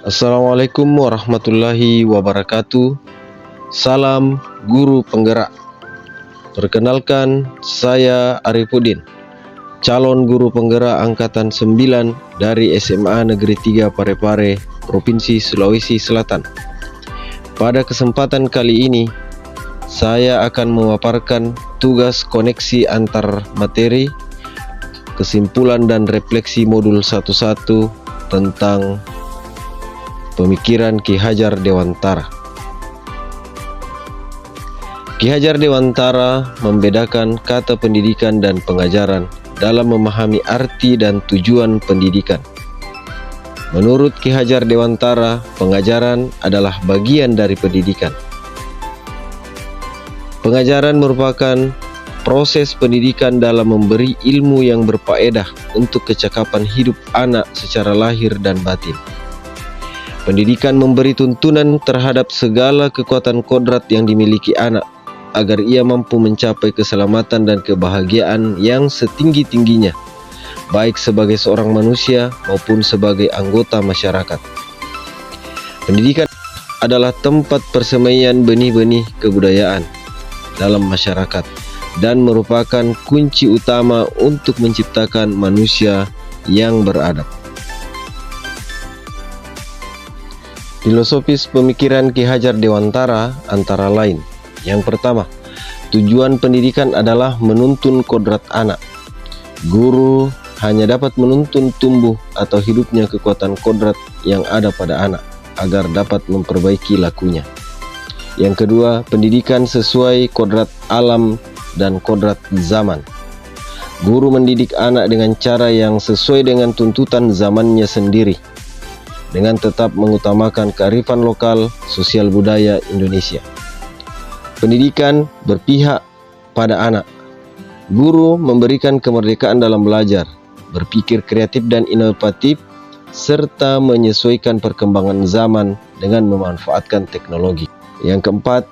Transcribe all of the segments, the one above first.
Assalamualaikum warahmatullahi wabarakatuh. Salam guru penggerak. Perkenalkan, saya Arifudin, calon guru penggerak angkatan 9 dari SMA Negeri 3 Parepare, Provinsi Sulawesi Selatan. Pada kesempatan kali ini, saya akan memaparkan tugas koneksi antar materi, kesimpulan dan refleksi modul 11 tentang pemikiran Ki Hajar Dewantara. Ki Hajar Dewantara membedakan kata pendidikan dan pengajaran dalam memahami arti dan tujuan pendidikan. Menurut Ki Hajar Dewantara, pengajaran adalah bagian dari pendidikan. Pengajaran merupakan proses pendidikan dalam memberi ilmu yang berfaedah untuk kecakapan hidup anak secara lahir dan batin. Pendidikan memberi tuntunan terhadap segala kekuatan kodrat yang dimiliki anak, agar ia mampu mencapai keselamatan dan kebahagiaan yang setinggi-tingginya, baik sebagai seorang manusia maupun sebagai anggota masyarakat. Pendidikan adalah tempat persemaian benih-benih kebudayaan dalam masyarakat dan merupakan kunci utama untuk menciptakan manusia yang beradab. Filosofis pemikiran Ki Hajar Dewantara antara lain: yang pertama, tujuan pendidikan adalah menuntun kodrat anak. Guru hanya dapat menuntun tumbuh atau hidupnya kekuatan kodrat yang ada pada anak, agar dapat memperbaiki lakunya. Yang kedua, pendidikan sesuai kodrat alam dan kodrat zaman. Guru mendidik anak dengan cara yang sesuai dengan tuntutan zamannya sendiri, dengan tetap mengutamakan kearifan lokal, sosial budaya Indonesia. Pendidikan berpihak pada anak. Guru memberikan kemerdekaan dalam belajar, berpikir kreatif dan inovatif, serta menyesuaikan perkembangan zaman dengan memanfaatkan teknologi. Yang keempat,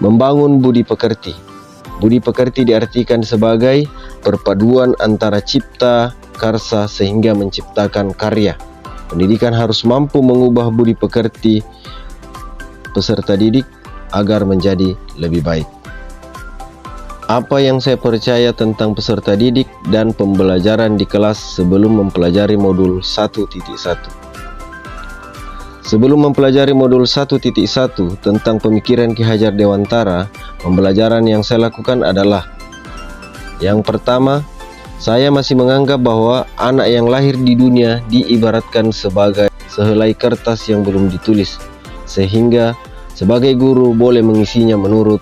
membangun budi pekerti. Budi pekerti diartikan sebagai perpaduan antara cipta, karsa sehingga menciptakan karya. Pendidikan harus mampu mengubah budi pekerti peserta didik agar menjadi lebih baik. Apa yang saya percaya tentang peserta didik dan pembelajaran di kelas sebelum mempelajari modul 1.1. Sebelum mempelajari modul 1.1 tentang pemikiran Ki Hajar Dewantara, pembelajaran yang saya lakukan adalah: yang pertama, saya masih menganggap bahwa anak yang lahir di dunia diibaratkan sebagai sehelai kertas yang belum ditulis, sehingga sebagai guru boleh mengisinya menurut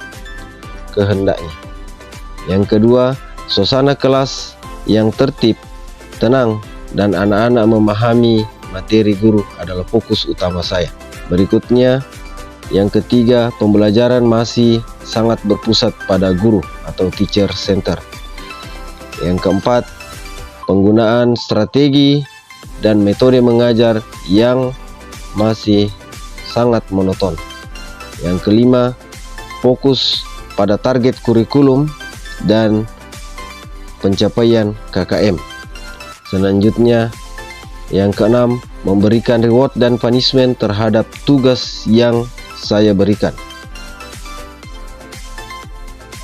kehendaknya. Yang kedua, suasana kelas yang tertib, tenang, dan anak-anak memahami materi guru adalah fokus utama saya. Berikutnya, yang ketiga, pembelajaran masih sangat berpusat pada guru atau teacher center. Yang keempat, penggunaan strategi dan metode mengajar yang masih sangat monoton. Yang kelima, fokus pada target kurikulum dan pencapaian KKM. Selanjutnya, yang keenam, memberikan reward dan punishment terhadap tugas yang saya berikan.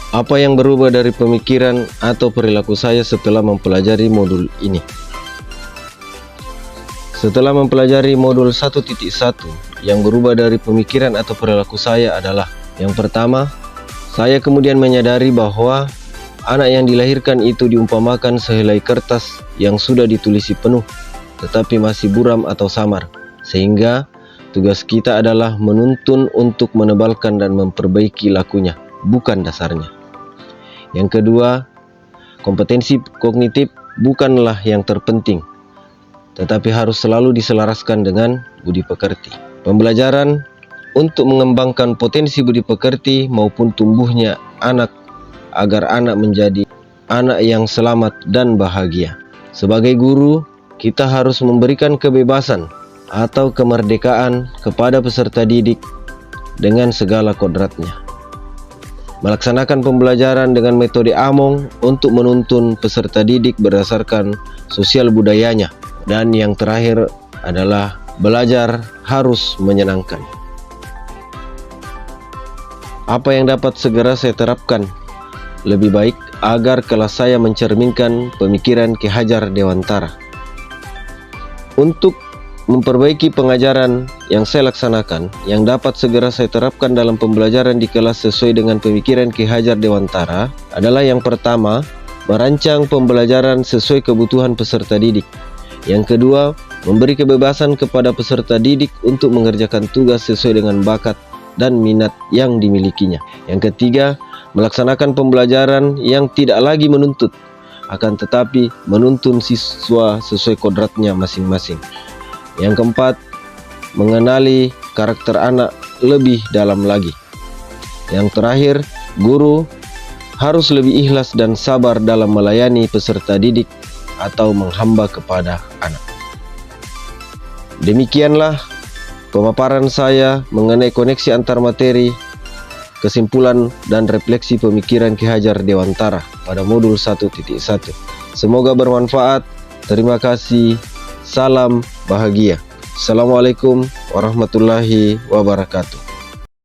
Apa yang berubah dari pemikiran atau perilaku saya setelah mempelajari modul ini? Setelah mempelajari modul 1.1, yang berubah dari pemikiran atau perilaku saya adalah: yang pertama, saya kemudian menyadari bahwa anak yang dilahirkan itu diumpamakan sehelai kertas yang sudah ditulisi penuh, tetapi masih buram atau samar, sehingga tugas kita adalah menuntun untuk menebalkan dan memperbaiki lakunya, bukan dasarnya. Yang kedua, kompetensi kognitif bukanlah yang terpenting, tetapi harus selalu diselaraskan dengan budi pekerti. Pembelajaran untuk mengembangkan potensi budi pekerti maupun tumbuhnya anak agar anak menjadi anak yang selamat dan bahagia. Sebagai guru, kita harus memberikan kebebasan atau kemerdekaan kepada peserta didik dengan segala kodratnya. Melaksanakan pembelajaran dengan metode Among untuk menuntun peserta didik berdasarkan sosial budayanya. Dan yang terakhir adalah belajar harus menyenangkan. Apa yang dapat segera saya terapkan lebih baik agar kelas saya mencerminkan pemikiran Ki Hajar Dewantara? Untuk memperbaiki pengajaran yang saya laksanakan, yang dapat segera saya terapkan dalam pembelajaran di kelas sesuai dengan pemikiran Ki Hajar Dewantara adalah yang pertama, merancang pembelajaran sesuai kebutuhan peserta didik. Yang kedua, memberi kebebasan kepada peserta didik untuk mengerjakan tugas sesuai dengan bakat dan minat yang dimilikinya. Yang ketiga, melaksanakan pembelajaran yang tidak lagi menuntut, akan tetapi menuntun siswa sesuai kodratnya masing-masing. Yang keempat, mengenali karakter anak lebih dalam lagi. Yang terakhir, guru harus lebih ikhlas dan sabar dalam melayani peserta didik atau menghamba kepada anak. Demikianlah pemaparan saya mengenai koneksi antar materi, kesimpulan dan refleksi pemikiran Ki Hajar Dewantara pada modul 1.1. Semoga bermanfaat. Terima kasih. Salam bahagia. Assalamualaikum warahmatullahi wabarakatuh.